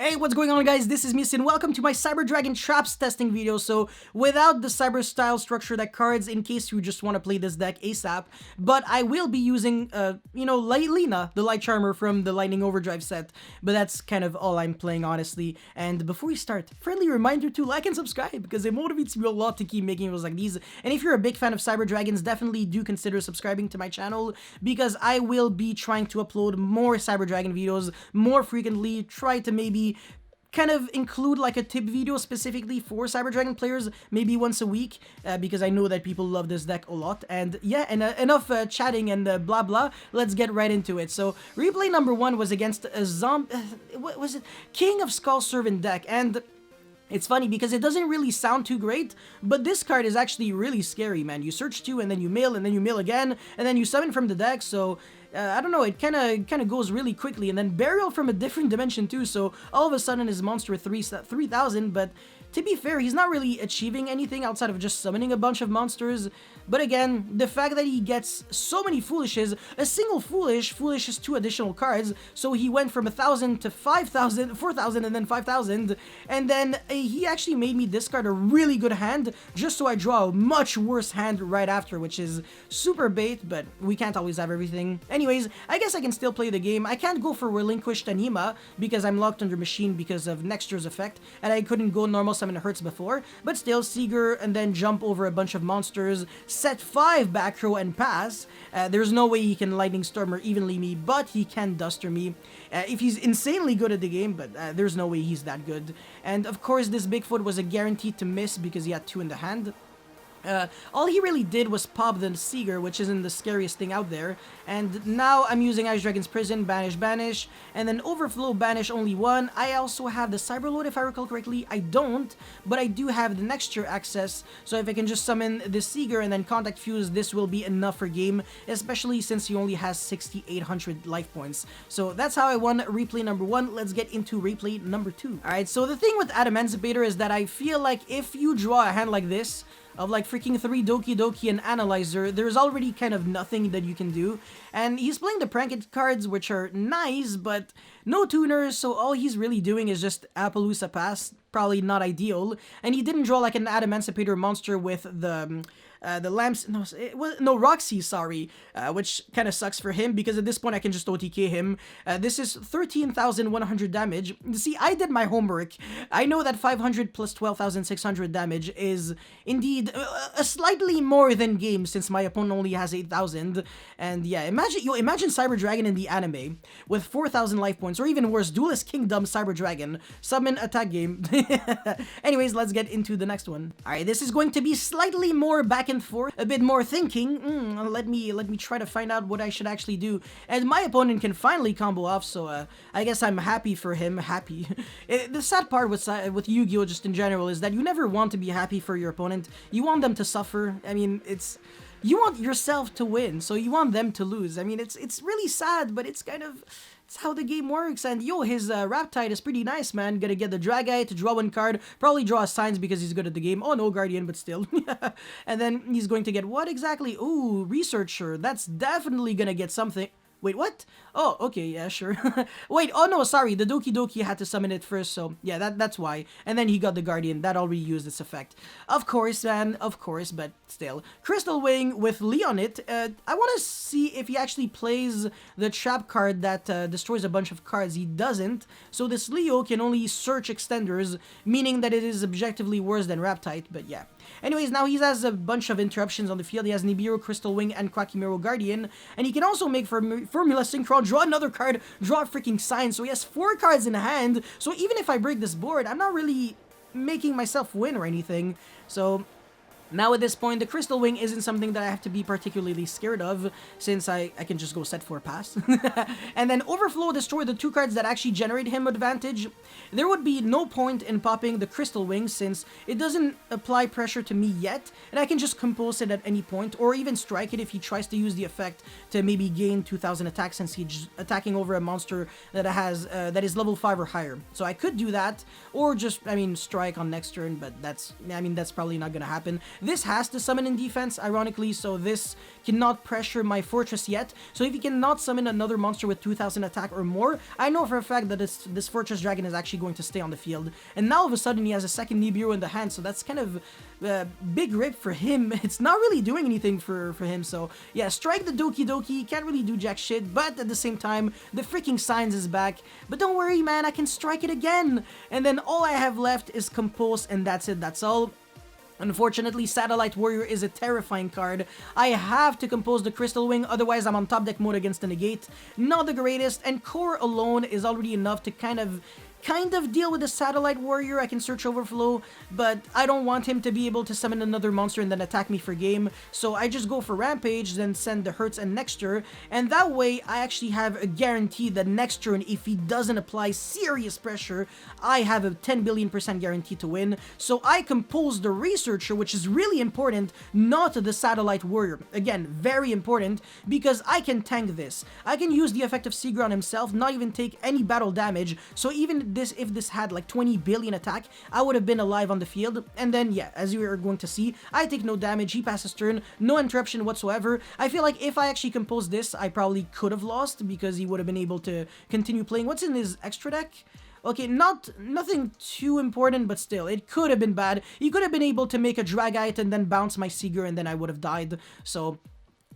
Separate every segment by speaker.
Speaker 1: Hey, what's going on guys? This is Miss and welcome to my Cyber Dragon Traps testing video. So, without the Cyber style structure deck cards in case you just want to play this deck ASAP, but I will be using, Lina, the Light Charmer from the Lightning Overdrive set, but that's kind of all I'm playing honestly. And before we start, friendly reminder to like and subscribe because it motivates me a lot to keep making videos like these. And if you're a big fan of Cyber Dragons, definitely do consider subscribing to my channel because I will be trying to upload more Cyber Dragon videos more frequently, try to maybe kind of include like a tip video specifically for Cyber Dragon players, maybe once a week, because I know that people love this deck a lot. And yeah, enough chatting and blah blah, let's get right into it. So replay number 1 was against a what was it? King of Skull Servant deck, and it's funny because it doesn't really sound too great, but this card is actually really scary, man. You search 2 and then you mill and then you mill again and then you summon from the deck, so I don't know, it kind of goes really quickly. And then Burial from a different dimension too, so all of a sudden his monster 3000, but to be fair, he's not really achieving anything outside of just summoning a bunch of monsters. But again, the fact that he gets so many Foolishes, a single Foolish is 2 additional cards, so he went from 1,000 to 5,000, 4,000 and then 5,000, and then he actually made me discard a really good hand, just so I draw a much worse hand right after, which is super bait, but we can't always have everything. Anyways, I guess I can still play the game. I can't go for Relinquished Anima, because I'm locked under Machine because of next year's effect, and I couldn't go normal summon Hurts before, but still, Seeger, and then jump over a bunch of monsters, set 5 back row and pass. There's no way he can Lightning Storm or evenly me, but he can Duster me. If he's insanely good at the game, but there's no way he's that good. And of course, this Bigfoot was a guaranteed to miss because he had 2 in the hand. All he really did was pop the Seeger, which isn't the scariest thing out there, and now I'm using Ice Dragon's Prison, Banish, and then Overflow, Banish only 1. I also have the Cyberload if I recall correctly. I don't, but I do have the next year access, so if I can just summon the Seeger and then Contact Fuse, this will be enough for game, especially since he only has 6,800 life points. So that's how I won replay number 1. Let's get into replay number 2. Alright, so the thing with Adamantipator is that I feel like if you draw a hand like this, of like freaking 3 Doki Doki and Analyzer, there's already kind of nothing that you can do. And he's playing the Prankit cards, which are nice, but no tuners, so all he's really doing is just Appaloosa Pass, probably not ideal. And he didn't draw like an Adamantipator monster with the lamps, no, Roxy, sorry, which kind of sucks for him because at this point I can just OTK him. This is 13,100 damage. See, I did my homework. I know that 500 plus 12,600 damage is indeed a slightly more than game since my opponent only has 8,000. And yeah, imagine Cyber Dragon in the anime with 4,000 life points, or even worse, Duelist Kingdom Cyber Dragon. Summon, attack game. Anyways, let's get into the next one. Alright, this is going to be slightly more back and forth, a bit more thinking. Let me try to find out what I should actually do. And my opponent can finally combo off, so I guess I'm happy for him. Happy. The sad part with Yu-Gi-Oh! Just in general is that you never want to be happy for your opponent. You want them to suffer. I mean, you want yourself to win, so you want them to lose. I mean, it's really sad, but it's kind of, it's how the game works. And yo, his Riptide is pretty nice, man. Gonna get the Dragite to draw 1 card, probably draw Signs because he's good at the game. Oh no, Guardian, but still. And then he's going to get what exactly? Ooh, Researcher. That's definitely gonna get something. Wait, what? Oh, okay, yeah, sure. Wait, oh no, sorry, the Doki Doki had to summon it first, so yeah, that's why. And then he got the Guardian, that already used its effect. Of course, man, of course, but still. Crystal Wing with Leonit, I want to see if he actually plays the trap card that destroys a bunch of cards. He doesn't, so this Leo can only search extenders, meaning that it is objectively worse than Riptide, but yeah. Anyways, now he has a bunch of interruptions on the field. He has Nibiru, Crystal Wing, and Quackimero Guardian, and he can also make Formula Synchron, draw another card, draw a freaking Sign, so he has 4 cards in hand, so even if I break this board, I'm not really making myself win or anything, so now at this point, the Crystal Wing isn't something that I have to be particularly scared of, since I can just go set 4 pass. And then Overflow, destroy the 2 cards that actually generate him advantage. There would be no point in popping the Crystal Wing since it doesn't apply pressure to me yet, and I can just compose it at any point, or even strike it if he tries to use the effect to maybe gain 2,000 attacks since he's attacking over a monster that has that is level 5 or higher. So I could do that, or just, I mean, strike on next turn, but that's probably not gonna happen. This has to summon in defense, ironically, so this cannot pressure my fortress yet. So if he cannot summon another monster with 2000 attack or more, I know for a fact that this fortress dragon is actually going to stay on the field. And now all of a sudden he has a second Nibiru in the hand, so that's kind of big rip for him. It's not really doing anything for him, so yeah, strike the Doki Doki, can't really do jack shit, but at the same time, the freaking Signs is back. But don't worry, man, I can strike it again! And then all I have left is Compose, and that's it, that's all. Unfortunately, Satellite Warrior is a terrifying card. I have to compose the Crystal Wing, otherwise I'm on top deck mode against the Negate. Not the greatest, and Core alone is already enough to kind of deal with the Satellite Warrior. I can search Overflow, but I don't want him to be able to summon another monster and then attack me for game, so I just go for Rampage, then send the Hertz and next turn, and that way I actually have a guarantee that next turn, if he doesn't apply serious pressure, I have a 10 billion% guarantee to win. So I compose the Researcher, which is really important, not the Satellite Warrior. Again, very important, because I can tank this. I can use the effect of Seager on himself, not even take any battle damage, so even if this had like 20 billion attack, I would have been alive on the field. And then yeah, as you are going to see, I take no damage, he passes turn, no interruption whatsoever. I feel like if I actually composed this, I probably could have lost because he would have been able to continue playing. What's in his extra deck? Okay, nothing too important, but still, it could have been bad. He could have been able to make a Dragite and then bounce my Seager, and then I would have died. So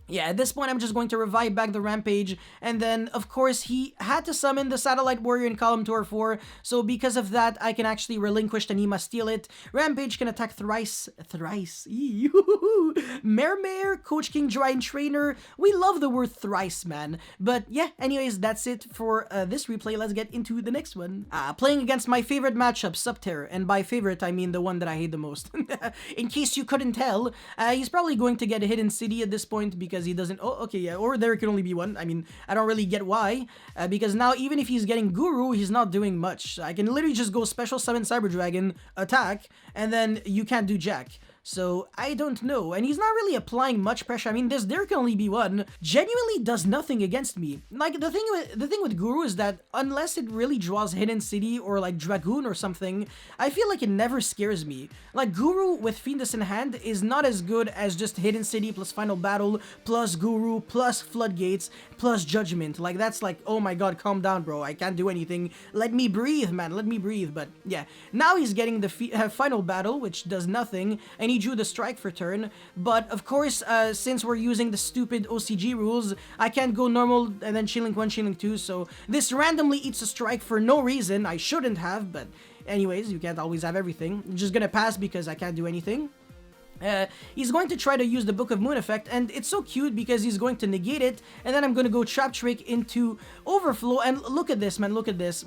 Speaker 1: yeah, at this point, I'm just going to revive back the Rampage, and then, of course, he had to summon the Satellite Warrior in column 2 or 4, so because of that, I can actually relinquish the Nima, steal it. Rampage can attack thrice, Mare, Coach King, Giant Trainer, we love the word thrice, man. But yeah, anyways, that's it for this replay. Let's get into the next one. Playing against my favorite matchup, Subterror, and by favorite, I mean the one that I hate the most. In case you couldn't tell, he's probably going to get a Hidden City at this point, because he doesn't, oh, okay, yeah, or there can only be one. I mean, I don't really get why, because now even if he's getting Guru, he's not doing much. I can literally just go special summon Cyber Dragon, attack, and then you can't do jack. So, I don't know, and he's not really applying much pressure. I mean, there can only be one. Genuinely does nothing against me. Like, the thing with Guru is that unless it really draws Hidden City or like Dragoon or something, I feel like it never scares me. Like, Guru with Fiendus in hand is not as good as just Hidden City plus Final Battle plus Guru plus Floodgates plus Judgment. Like, that's like, oh my god, calm down, bro. I can't do anything. Let me breathe, man. Let me breathe. But yeah, now he's getting the Final Battle, which does nothing, and he drew the strike for turn. But of course, since we're using the stupid OCG rules, I can't go normal and then Chainlink 1, Chainlink 2, so this randomly eats a strike for no reason. I shouldn't have, but anyways, you can't always have everything. I'm just gonna pass because I can't do anything. He's going to try to use the Book of Moon effect, and it's so cute because he's going to negate it, and then I'm going to go Trap Trick into Overflow, and look at this, man, look at this.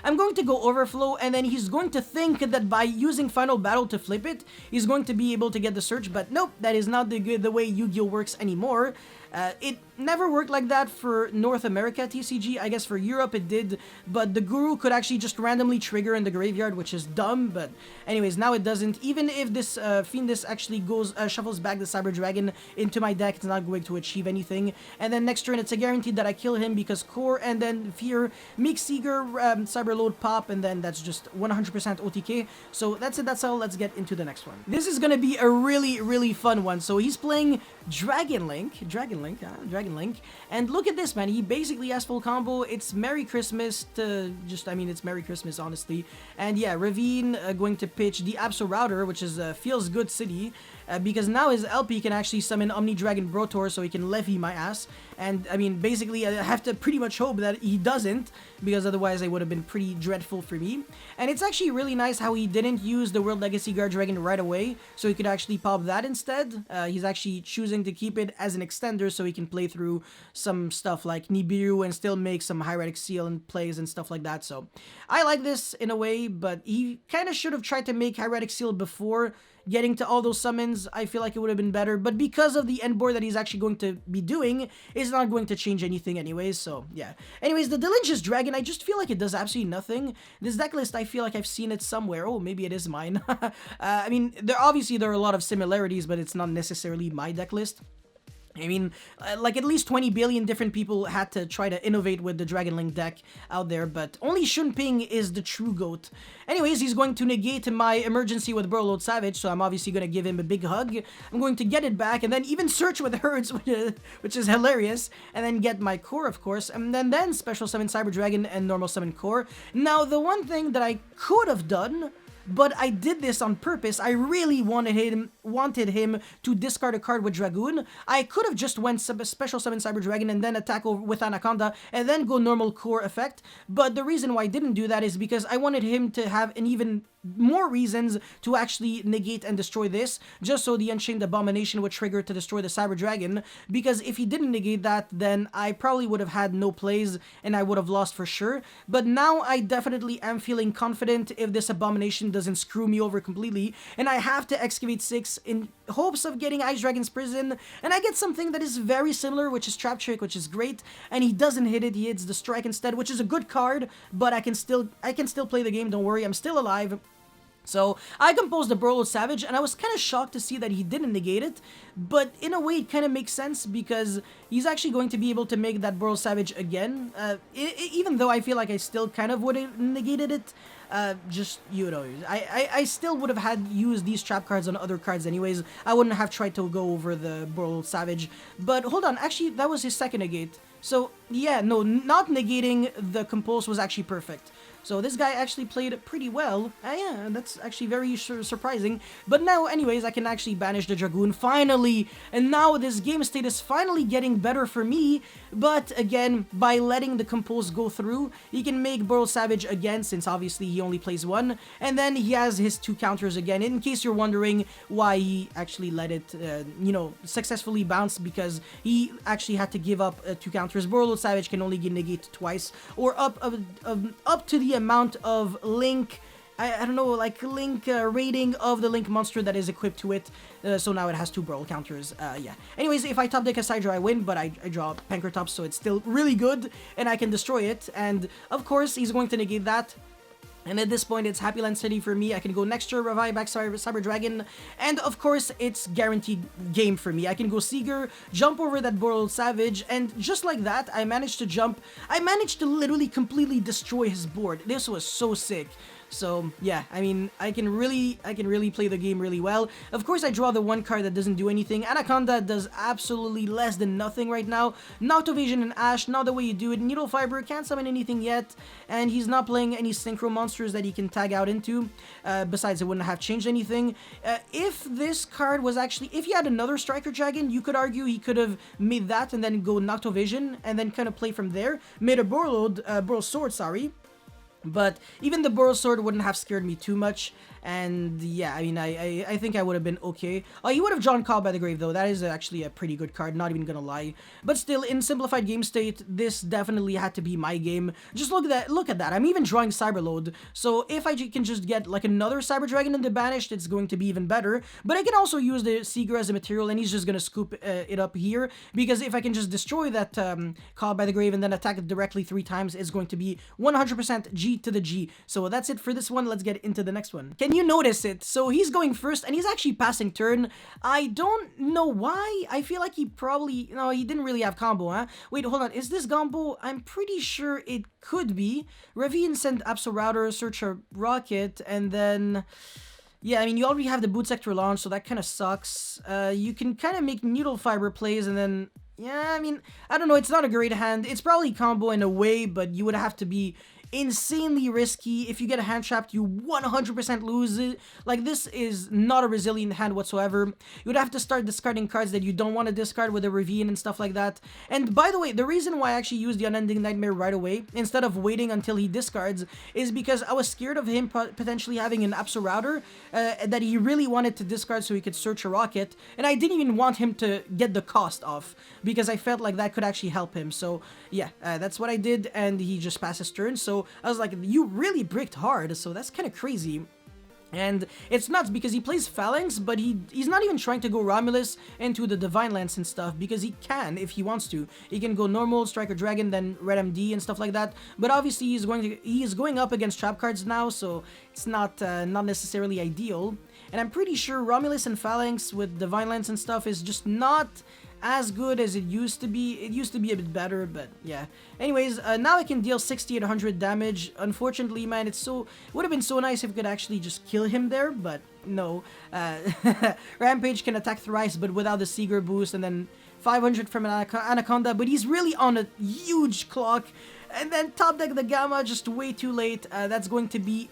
Speaker 1: I'm going to go Overflow, and then he's going to think that by using Final Battle to flip it, he's going to be able to get the search, but nope, that is not the way Yu-Gi-Oh works anymore. It never worked like that for North America TCG. I guess for Europe it did, but the Guru could actually just randomly trigger in the graveyard, which is dumb, but anyways, now it doesn't. Even if this Fiendus actually goes shuffles back the Cyber Dragon into my deck, it's not going to achieve anything. And then next turn, it's a guarantee that I kill him because Core and then Fear, Mix Seeger, Cyber Load pop, and then that's just 100% OTK. So that's it, that's all. Let's get into the next one. This is gonna be a really fun one. So he's playing Dragon Link, and look at this, man. He basically has full combo. It's Merry Christmas to just, I mean, it's Merry Christmas, honestly. And yeah, Ravine going to pitch the Abso Router, which is Feels Good City, because now his LP can actually summon Omni Dragon Brotor, so he can levy my ass. And I mean, basically, I have to pretty much hope that he doesn't, because otherwise it would have been pretty dreadful for me. And it's actually really nice how he didn't use the World Legacy Guard Dragon right away, so he could actually pop that instead. He's actually choosing to keep it as an extender, so he can play through some stuff like Nibiru and still make some Hieratic Seal and plays and stuff like that. So I like this in a way, but he kind of should have tried to make Hieratic Seal before getting to all those summons. I feel like it would have been better, but because of the end board that he's actually going to be doing, it's not going to change anything anyways, so yeah. Anyways, the Delicious Dragon, I just feel like it does absolutely nothing. This deck list, I feel like I've seen it somewhere. Oh, maybe it is mine. I mean, there are a lot of similarities, but it's not necessarily my deck list. I mean, like at least 20 billion different people had to try to innovate with the Dragon Link deck out there, but only Shunping is the true GOAT. Anyways, he's going to negate my emergency with Burlode Savage, so I'm obviously going to give him a big hug. I'm going to get it back, and then even search with Herds, which is hilarious, and then get my core, of course, and then Special Summon Cyber Dragon and Normal Summon core. Now, the one thing that I could have done, but I did this on purpose. I really wanted him to discard a card with Dragoon. I could have just went Special Summon Cyber Dragon and then attack with Anaconda and then go normal core effect. But the reason why I didn't do that is because I wanted him to have an even more reasons to actually negate and destroy this, just so the Unchained Abomination would trigger to destroy the Cyber Dragon, because if he didn't negate that, then I probably would have had no plays and I would have lost for sure. But now I definitely am feeling confident if this Abomination doesn't screw me over completely, and I have to Excavate 6 in hopes of getting Ice Dragon's Prison, and I get something that is very similar, which is Trap Trick, which is great, and he doesn't hit it, he hits the Strike instead, which is a good card, but I can still play the game, don't worry, I'm still alive. So, I composed the Burlode Savage, and I was kind of shocked to see that he didn't negate it, but in a way it kind of makes sense, because he's actually going to be able to make that Burlode Savage again, even though I feel like I still kind of would have negated it. Just, you know, I still would have had used these trap cards on other cards anyways. I wouldn't have tried to go over the Burlode Savage, but hold on, actually, that was his second negate. So, yeah, no, not negating the Compulse was actually perfect. So this guy actually played pretty well. Yeah, that's actually very surprising. But now, anyways, I can actually banish the Dragoon, finally! And now this game state is finally getting better for me. But again, by letting the Compulse go through, he can make Burlode Savage again, since obviously he only plays one. And then he has his two counters again, in case you're wondering why he actually let it, you know, successfully bounce, because he actually had to give up two counters. Burlode Savage can only get negated twice, or up to the amount of Link, I don't know, like Link rating of the Link monster that is equipped to it. So now it has two Burl counters. Yeah. Anyways, if I top deck a Sidra, I win, but I draw Pankratops, so it's still really good, and I can destroy it. And of course, he's going to negate that. And at this point, it's Happy Land City for me. I can go next turn, revive back Cyber Dragon, and of course, it's guaranteed game for me. I can go Seeger, jump over that Burlode Savage, and just like that, I managed to literally completely destroy his board. This was so sick. So yeah, I mean, I can really play the game really well. Of course, I draw the one card that doesn't do anything. Anaconda does absolutely less than nothing right now. Noctovision and Ash, not the way you do it. Needle Fiber can't summon anything yet, and he's not playing any synchro monsters that he can tag out into. Besides, it wouldn't have changed anything. If this card was actually, if he had another Striker Dragon, you could argue he could have made that and then go Noctovision and then kind of play from there. Made a Burlode Sword, sorry. But even the Burrow Sword wouldn't have scared me too much, and yeah, I mean, I think I would have been okay. He would have drawn Call by the Grave, though. That is actually a pretty good card, not even gonna lie. But still, in simplified game state, this definitely had to be my game. Just look at that. I'm even drawing Cyberload, so if I can just get like another Cyber Dragon in the Banished, it's going to be even better. But I can also use the Seeger as a material, and he's just gonna scoop it up here, because if I can just destroy that Call by the Grave and then attack it directly 3 times, it's going to be 100% G to the G. So that's it for this one. Let's get into the next one. Can you notice it? So he's going first, and he's actually passing turn. I don't know why. I feel like he probably, no, he didn't really have combo, huh? Wait, hold on. Is this Gombo? I'm pretty sure it could be. Ravine sent Absol Router, search a rocket, and then... yeah, I mean, you already have the Boot Sector launch, so that kind of sucks. You can kind of make Needle Fiber plays, and then... yeah, I mean, I don't know. It's not a great hand. It's probably combo in a way, but you would have to be insanely risky. If you get a hand trapped, you 100% lose it. Like, this is not a resilient hand whatsoever. You would have to start discarding cards that you don't want to discard with a Ravine and stuff like that. And by the way, the reason why I actually used the Unending Nightmare right away, instead of waiting until he discards, is because I was scared of him potentially having an Absol Router that he really wanted to discard so he could search a rocket, and I didn't even want him to get the cost off, because I felt like that could actually help him. So yeah, that's what I did, and he just passed his turn. So I was like, you really bricked hard, so that's kind of crazy. And it's nuts because he plays Phalanx, but he's not even trying to go Romulus into the Divine Lance and stuff, because he can if he wants to. He can go normal, Striker Dragon, then Red MD and stuff like that. But obviously he's going up against trap cards now, so it's not necessarily ideal. And I'm pretty sure Romulus and Phalanx with Divine Lance and stuff is just not as good as it used to be. It used to be a bit better, but yeah. Anyways, now I can deal 6800 damage. Unfortunately, man, it would have been so nice if we could actually just kill him there, but no. Rampage can attack thrice, but without the Seeger boost, and then 500 from an Anaconda, but he's really on a huge clock. And then top deck the Gamma just way too late. That's going to be...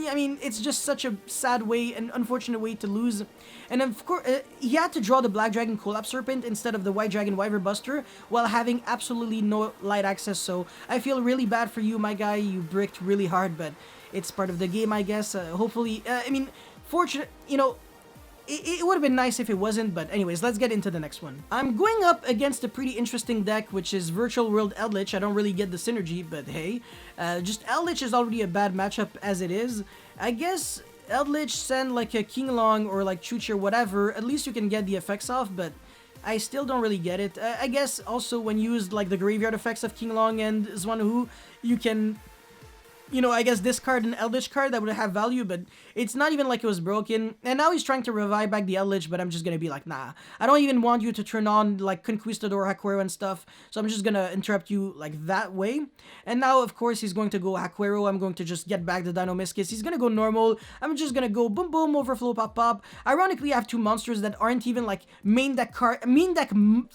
Speaker 1: I mean, it's just such a sad way, an unfortunate way to lose. And of course, he had to draw the Black Dragon Collapse Serpent instead of the White Dragon Wyver Buster while having absolutely no light access. So I feel really bad for you, my guy. You bricked really hard, but it's part of the game, I guess. Hopefully, I mean, fortunate, you know, it would have been nice if it wasn't, but anyways, let's get into the next one. I'm going up against a pretty interesting deck, which is Virtual World Eldritch. I don't really get the synergy, but hey. Just Eldritch is already a bad matchup as it is. I guess Eldritch send like a King Long or like Chuchi or whatever, at least you can get the effects off, but I still don't really get it. I guess also when used like the graveyard effects of King Long and Zwanhu, you can... You know, I guess discard an Eldritch card that would have value, but it's not even like it was broken. And now he's trying to revive back the Eldritch, but I'm just gonna be like, nah. I don't even want you to turn on, like, Conquistador, Haquero, and stuff. So I'm just gonna interrupt you, like, that way. And now, of course, he's going to go Haquero. I'm going to just get back the Dino-Miscus. He's gonna go normal. I'm just gonna go boom, boom, overflow, pop, pop. Ironically, I have two monsters that aren't even, like, main deck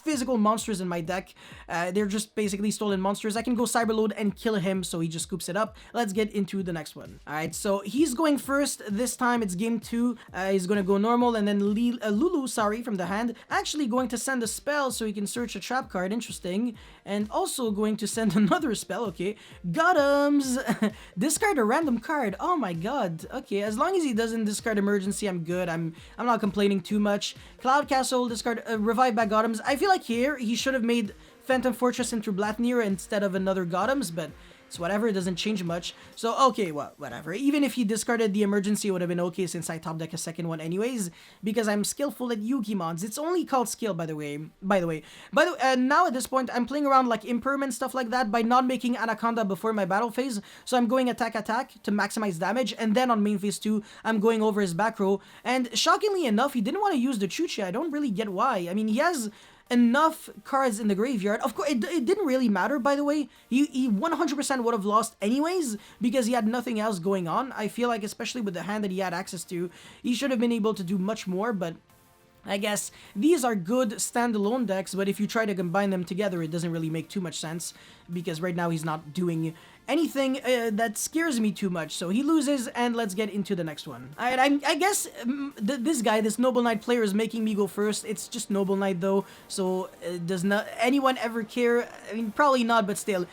Speaker 1: physical monsters in my deck. They're just basically stolen monsters. I can go Cyberload and kill him, so he just scoops it up. Let's get into the next one. Alright, so he's going first. This time it's game 2. He's gonna go normal, and then Lulu, sorry, from the hand. Actually going to send a spell so he can search a trap card. Interesting. And also going to send another spell. Okay. Gotums! Discard a random card. Oh my god. Okay, as long as he doesn't discard emergency, I'm good. I'm not complaining too much. Cloud Castle, discard revive back Gotums. I feel like here he should have made Phantom Fortress into Blatnir instead of another Gotums, but it's whatever, it doesn't change much. So, okay, well, whatever. Even if he discarded the emergency, it would have been okay since I top deck a second one anyways, because I'm skillful at Yukimons. It's only called skill, by the way. Now at this point, I'm playing around like impermanent stuff like that by not making Anaconda before my battle phase. So I'm going attack to maximize damage, and then on main phase 2, I'm going over his back row. And shockingly enough, he didn't want to use the Chuchi. I don't really get why. I mean, he has enough cards in the graveyard. Of course, it didn't really matter, by the way. He 100% would have lost anyways because he had nothing else going on. I feel like, especially with the hand that he had access to, he should have been able to do much more, but I guess these are good standalone decks, but if you try to combine them together, it doesn't really make too much sense because right now he's not doing anything that scares me too much. So he loses, and let's get into the next one. Alright, I guess this guy, this Noble Knight player, is making me go first. It's just Noble Knight though, so does not anyone ever care? I mean, probably not, but still,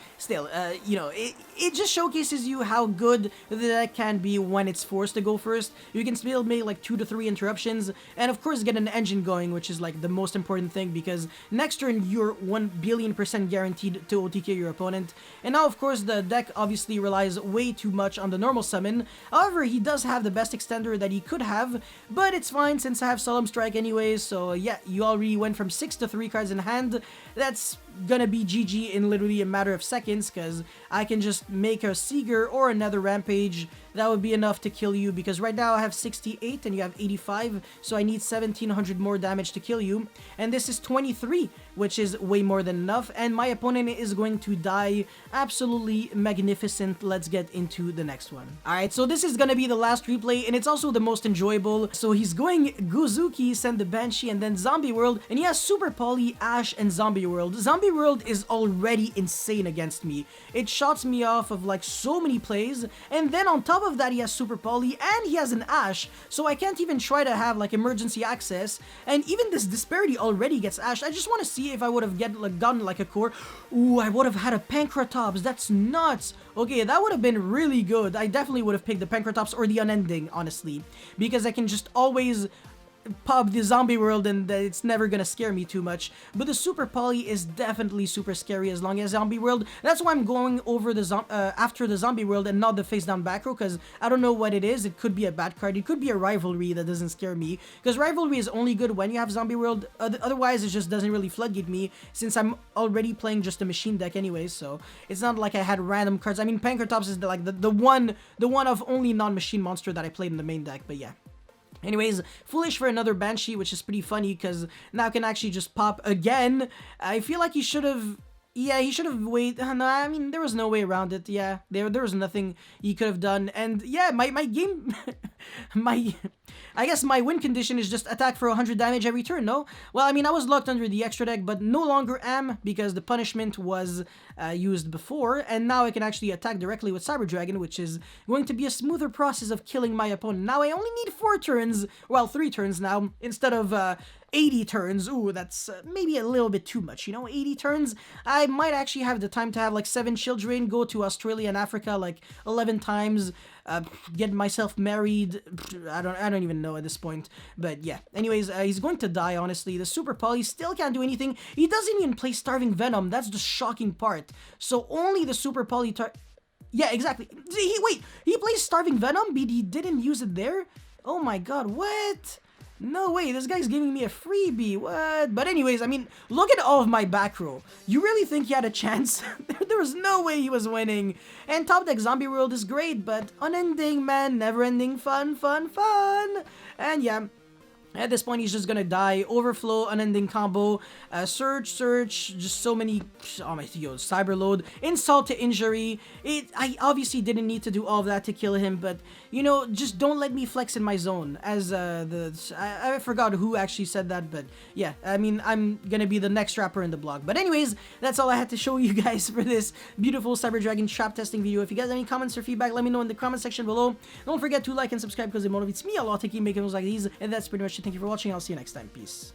Speaker 1: you know, it just showcases you how good the deck can be when it's forced to go first. You can still make like 2 to 3 interruptions, and of course get an engine going, which is like the most important thing, because next turn you're 1,000,000,000% guaranteed to OTK your opponent. And now, of course, the deck obviously relies way too much on the normal summon. However, he does have the best extender that he could have, but it's fine since I have Solemn Strike anyways. So yeah, you already went from 6 to 3 cards in hand. That's gonna be GG in literally a matter of seconds, because I can just make a Seeger or another Rampage. That would be enough to kill you, because right now I have 68 and you have 85, so I need 1700 more damage to kill you, and this is 23, which is way more than enough, and my opponent is going to die absolutely magnificent. Let's get into the next one. Alright, so this is gonna be the last replay, and it's also the most enjoyable. So he's going Gozuki, send the Banshee, and then Zombie World, and he has Super Poly, Ash, and Zombie World. Zombie World is already insane against me. It shots me off of like so many plays, and then on top of that he has Super Poly, and he has an Ash, so I can't even try to have like emergency access, and even this Disparity already gets Ash. I just want to see if I would have gotten like a core. Ooh, I would have had a Pancratops. That's nuts. Okay, that would have been really good. I definitely would have picked the Pancratops or the Unending, honestly, because I can just always pop the Zombie World and it's never gonna scare me too much. But the Super Poly is definitely super scary as long as Zombie World. That's why I'm going over the after the Zombie World and not the face down back row, because I don't know what it is. It could be a bad card. It could be a Rivalry that doesn't scare me, because Rivalry is only good when you have Zombie World. Otherwise, it just doesn't really floodgate me since I'm already playing just a machine deck anyways. So it's not like I had random cards. I mean, Pancratops is like the one of only non-machine monster that I played in the main deck. But yeah. Anyways, Foolish for another Banshee, which is pretty funny because now can actually just pop again. I feel like he should have... Yeah, he should have waited. No, I mean, there was no way around it. Yeah, there was nothing he could have done. And yeah, my game... my... I guess my win condition is just attack for 100 damage every turn, no? Well, I mean, I was locked under the extra deck, but no longer am because the punishment was used before, and now I can actually attack directly with Cyber Dragon, which is going to be a smoother process of killing my opponent. Now I only need 4 turns, well, 3 turns now, instead of 80 turns. Ooh, that's maybe a little bit too much, you know, 80 turns. I might actually have the time to have like 7 children, go to Australia and Africa like 11 times, get myself married. I don't even know at this point, but yeah. Anyways, he's going to die, honestly. The Super Poly still can't do anything. He doesn't even play Starving Venom. That's the shocking part. So only the Super Poly yeah, exactly. Wait, he plays Starving Venom, but he didn't use it there? Oh my god, what? No way, this guy's giving me a freebie, what? But anyways, I mean, look at all of my back row. You really think he had a chance? There was no way he was winning. And Top Deck Zombie World is great, but unending, man, never-ending fun, fun, fun. And yeah, at this point, he's just gonna die. Overflow, unending combo, search, just so many. Oh my god, cyber load, insult to injury. I obviously didn't need to do all of that to kill him, but you know, just don't let me flex in my zone. As I forgot who actually said that, but yeah, I mean, I'm gonna be the next rapper in the blog. But anyways, that's all I had to show you guys for this beautiful Cyber Dragon trap testing video. If you guys have any comments or feedback, let me know in the comment section below. Don't forget to like and subscribe because it motivates me a lot to keep making videos like these. And that's pretty much it. Thank you for watching. I'll see you next time. Peace.